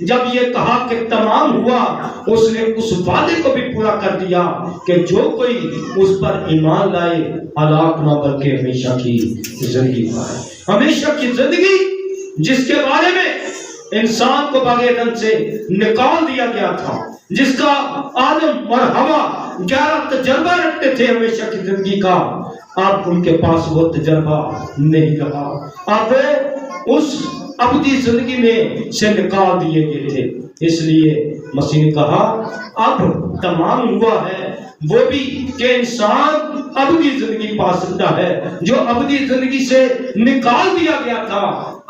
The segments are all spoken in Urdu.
جب یہ کہا کہ تمام ہوا، اس نے اس وعدے کو بھی پورا کر دیا کہ جو کوئی اس پر ایمان لائے ہلاک نہ بلکہ ہمیشہ کی زندگی پائے۔ ہمیشہ کی زندگی جس کے بارے میں انسان کو باغ سے نکال دیا گیا تھا، جس کا آدم اور ہوا گہرا تجربہ رکھتے تھے ہمیشہ کی زندگی کا، اب ان کے پاس وہ تجربہ نہیں رہا، اب وہ اس ابدی زندگی میں سے نکال دیے گئے تھے۔ اس لیے مسیح نے کہا اب تمام ہوا ہے، وہ بھی کہ انسان ابدی زندگی پا سکتا ہے۔ جو ابدی زندگی سے نکال دیا گیا تھا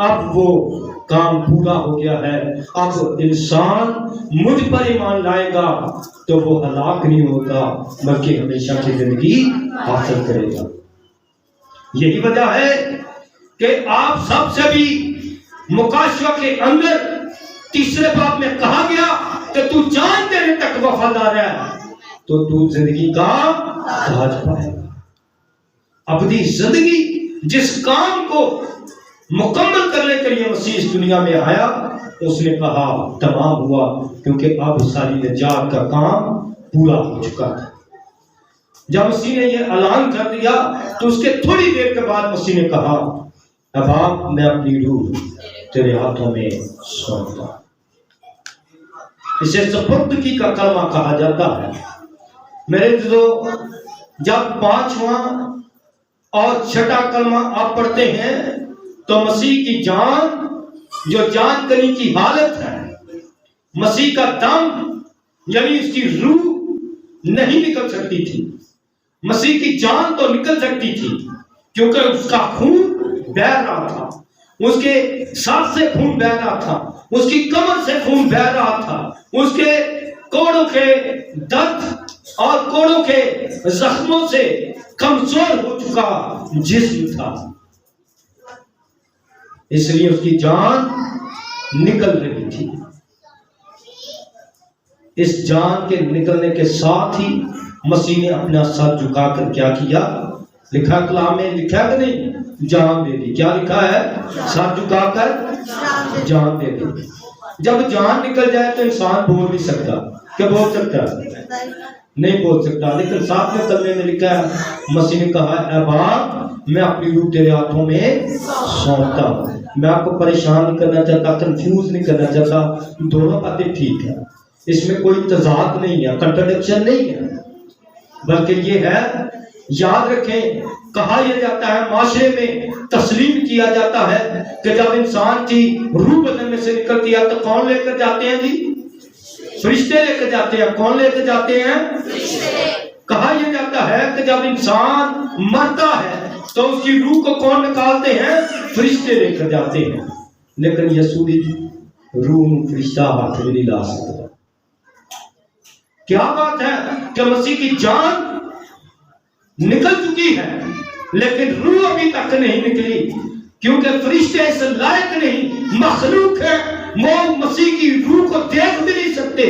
اب وہ کام پورا ہو گیا ہے۔ اب انسان مجھ پر ایمان لائے گا تو وہ ہلاک نہیں ہوگا بلکہ ہمیشہ کی زندگی حاصل کرے گا۔ یہی وجہ ہے کہ آپ سب سے بھی مکاشفہ کے اندر تیسرے باب میں کہا گیا کہ تو جان دینے تک وفادار ہے تو تو زندگی کا تاج پائے گا۔ ابدی زندگی جس کام کو مکمل کرنے کے لیے مسیح اس دنیا میں آیا، اس نے کہا تمام ہوا، کیونکہ اب ساری نجات کا کام پورا ہو چکا تھا۔ جب مسیح نے یہ اعلان کر دیا تو اس کے تھوڑی دیر کے بعد مسیح نے کہا اب آپ میں اپنی روح تیرے ہاتھوں میں سونپتا ہوں۔ اسے سپردگی کا کلمہ کہا جاتا ہے۔ میرے دوستو، جب پانچواں اور چھٹا کلمہ آپ پڑھتے ہیں تو مسیح کی جان جو جان کنی کی حالت ہے، مسیح کا دم یعنی اس کی روح نہیں نکل سکتی تھی۔ مسیح کی جان تو نکل سکتی تھی کیونکہ اس کا خون بہہ رہا تھا، اس کے ساتھ سے خون بہہ رہا تھا، اس کی کمر سے خون بہہ رہا تھا، اس کے کوڑوں کے درد اور کوڑوں کے زخموں سے کمزور ہو چکا جسم تھا، اس لیے اس کی جان نکل رہی تھی۔ اس جان کے نکلنے کے ساتھ ہی مسیح نے اپنا سر جھکا کر کیا کیا؟ لکھا کلام میں لکھا کہ نہیں؟ جان دے دی۔ کیا لکھا ہے؟ سر جھکا کر جان دے دی۔ جب جان نکل جائے تو انسان بول نہیں سکتا۔ کیا بول سکتا ہے؟ نہیں بول سکتا، لیکن ساتھ میں کلمے میں لکھا ہے مسیح نے کہا اے باپ میں اپنی روح تیرے ہاتھوں میں سونپتا ہوں۔ میں آپ کو پریشان نہیں کرنا چاہتا، کنفیوز نہیں کرنا چاہتا، دونوں باتیں ٹھیک ہیں، اس میں کوئی تضاد نہیں ہے، کنٹرڈکشن نہیں ہے، بلکہ یہ ہے یاد رکھیں کہا یہ جاتا ہے، معاشرے میں تسلیم کیا جاتا ہے کہ جب انسان کی روح بدن میں سے نکلتی ہے تو کون لے کر جاتے ہیں جی؟ فرشتے لے کر جاتے ہیں۔ کون لے کر جاتے ہیں؟ کہا یہ جاتا ہے کہ جب انسان مرتا ہے تو اس کی روح کو کون نکالتے ہیں؟ فرشتے لے کر جاتے ہیں، لیکن یسوع کی روح فرشتہ ہاتھ میں نہیں لا سکتا۔ کیا بات ہے کہ مسیح کی جان نکل چکی ہے لیکن روح ابھی تک نہیں نکلی، کیونکہ فرشتے اس لائق نہیں، مخلوق ہے، وہ مسیح کی روح کو دیکھ بھی نہیں سکتے۔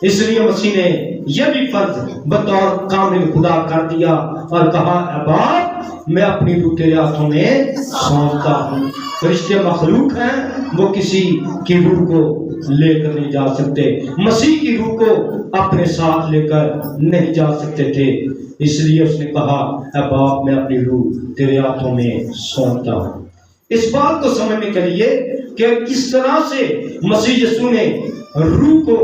اس لیے مسیح نے یہ بھی فرض بطور کامل خدا کر دیا اور کہا اے باپ میں اپنی روح تیرے ہاتھوں میں سونپتا ہوں۔ فرشتے مخلوق ہیں، وہ کسی کی روح کو لے کر نہیں جا سکتے، مسیح کی روح کو اپنے ساتھ لے کر نہیں جا سکتے تھے، اس لیے اس نے کہا اے باپ میں اپنی روح تیرے ہاتھوں میں سونپتا ہوں۔ اس بات کو سمجھنے کے لیے کہ کس طرح سے مسیح یسوع نے روح کو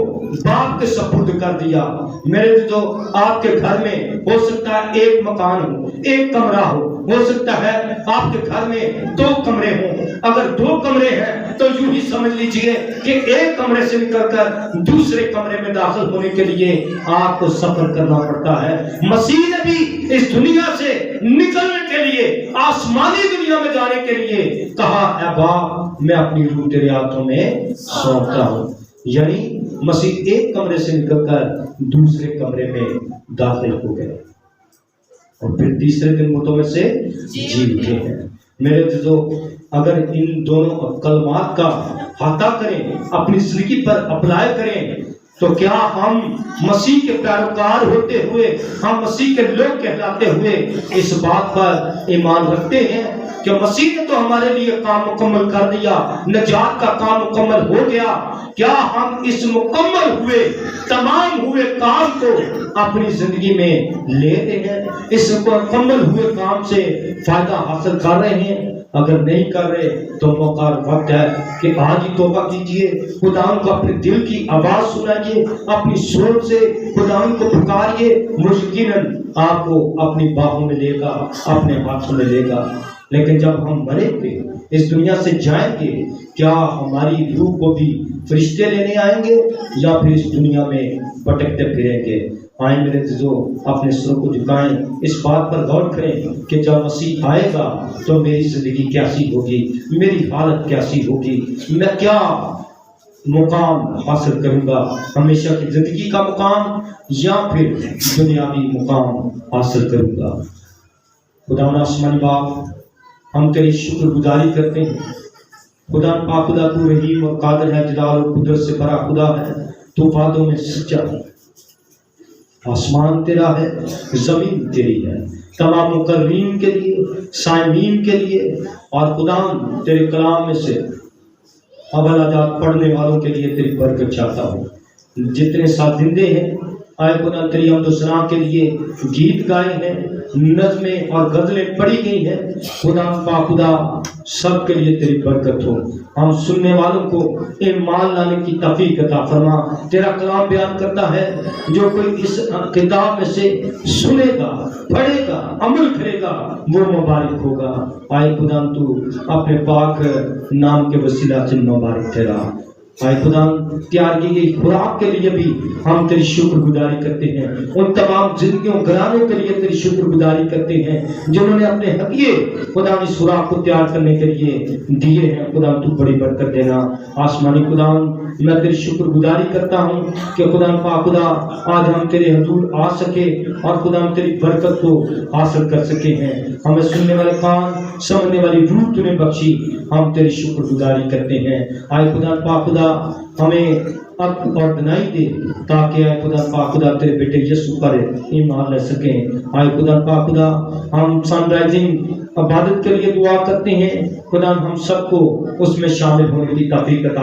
باپ کے سپرد کر دیا۔ میرے جو آپ کے گھر میں ہو سکتا ہے ایک مکان ہو، ایک کمرہ ہو سکتا ہے آپ کے گھر میں 2 کمرے ہوں۔ اگر 2 کمرے ہیں تو یوں ہی سمجھ لیجئے کہ ایک کمرے سے نکل کر دوسرے کمرے میں داخل ہونے کے لیے آپ کو سفر کرنا پڑتا ہے۔ مسیح نے بھی اس دنیا سے نکلنے کے لیے، آسمانی دنیا میں جانے کے لیے کہا اے باپ میں اپنی روح تیرے ہاتھوں میں سونپتا ہوں، یعنی مسیح ایک کمرے سے نکل کر دوسرے کمرے میں داخل ہو گئے اور پھر تیسرے دن مردوں میں سے جی اٹھے ہیں۔ میرے عزیزو، اگر ان دونوں کلمات کا احاطہ کریں، اپنی زندگی پر اپلائی کریں تو کیا ہم مسیح کے پیروکار ہوتے ہوئے، ہم مسیح کے لوگ کہلاتے ہوئے اس بات پر ایمان رکھتے ہیں کہ مسیح نے تو ہمارے لیے کام مکمل کر دیا، نجات کا کام مکمل ہو گیا، کیا ہم اس مکمل ہوئے تمام ہوئے کام کو اپنی زندگی میں لیتے ہیں؟ اس مکمل ہوئے کام سے فائدہ حاصل کر رہے ہیں؟ اگر نہیں کر رہے تو موقع وقت ہے کہ آج ہی توبہ کیجئے، خدا کو اپنے دل کی آواز سنائیے، اپنی سوچ سے خدا کو پکاریے، یقیناً آپ کو اپنی باہوں میں لے گا، اپنے ہاتھوں میں لے گا۔ لیکن جب ہم مریں گے، اس دنیا سے جائیں گے، کیا ہماری روح کو بھی فرشتے لینے آئیں گے یا پھر اس دنیا میں بھٹکتے پھریں گے؟ آئیں میرے عزیزو، اپنے سروں کو جھکائیں، اس بات پر غور کریں کہ جب مسیح آئے گا تو میری زندگی کیسی ہوگی، میری حالت کیسی ہوگی، میں کیا مقام حاصل کروں گا، ہمیشہ کی زندگی کا مقام یا پھر دنیاوی مقام حاصل کروں گا؟ خدا آسمانی باپ، ہم تیری شکر گزاری کرتے ہیں۔ خدا پاک، خدا تو رحیم اور قادر ہے، جلال اور قدرت سے بڑا خدا ہے، تو وعدوں میں سچا ہے۔ آسمان تیرا ہے، زمین تیری ہے، تمام مقررین کے لیے، سائمین کے لیے، اور خدا تیرے کلام میں سے اولادات پڑھنے والوں کے لیے تیری برکت چاہتا ہوں۔ جتنے ساتھ زندے ہیں، آئے خدا تیری حمد و ثنا کے لیے گیت گائے ہیں، نظمیں اور غزلیں پڑھی گئی ہیں، خدا پاک خدا سب کے لیے تیری برکت ہو۔ ہم سننے والوں کو ایمان لانے کی توفیق عطا فرما۔ تیرا کلام بیان کرتا ہے، جو کوئی اس کتاب میں سے سنے گا، پڑھے گا، عمل کرے گا، وہ مبارک ہوگا۔ آئے خدا تو اپنے پاک نام کے وسیلہ سے مبارک ٹھہرا۔ آئے خدا تیار کی گئی خوراک کے لیے بھی ہم تیری شکر گزاری کرتے ہیں، ان تمام زندگیوں گھرانوں کے لیے تیری شکر گزاری کرتے ہیں جنہوں نے اپنے ہدیے خدا اس خوراک کو تیار کرنے کے لیے دیے ہیں۔ خدا تو بڑی برکت دینا۔ آسمانی خدا میں تیری شکر گزاری کرتا ہوں کہ خدا پاک خدا آج ہم تیرے حضور آ سکے اور خدا ہم تیری برکت کو حاصل کر سکے ہیں۔ ہمیں سننے والے کان، سمجھنے والی روح تو نے بخشی، ہم تیری شکر گزاری کرتے ہیں۔ آئے خدا پاک خدا ہمیں عقل اور دنائی دے تاکہ آئے خدا پاک خدا تیرے بیٹے یسوع پر ایمان لے سکیں۔ آئے خدا پاک خدا ہم سن رائزنگ عبادت کے لیے دعا کرتے ہیں، خدا ہم سب کو اس میں شامل ہونے کی توفیق عطا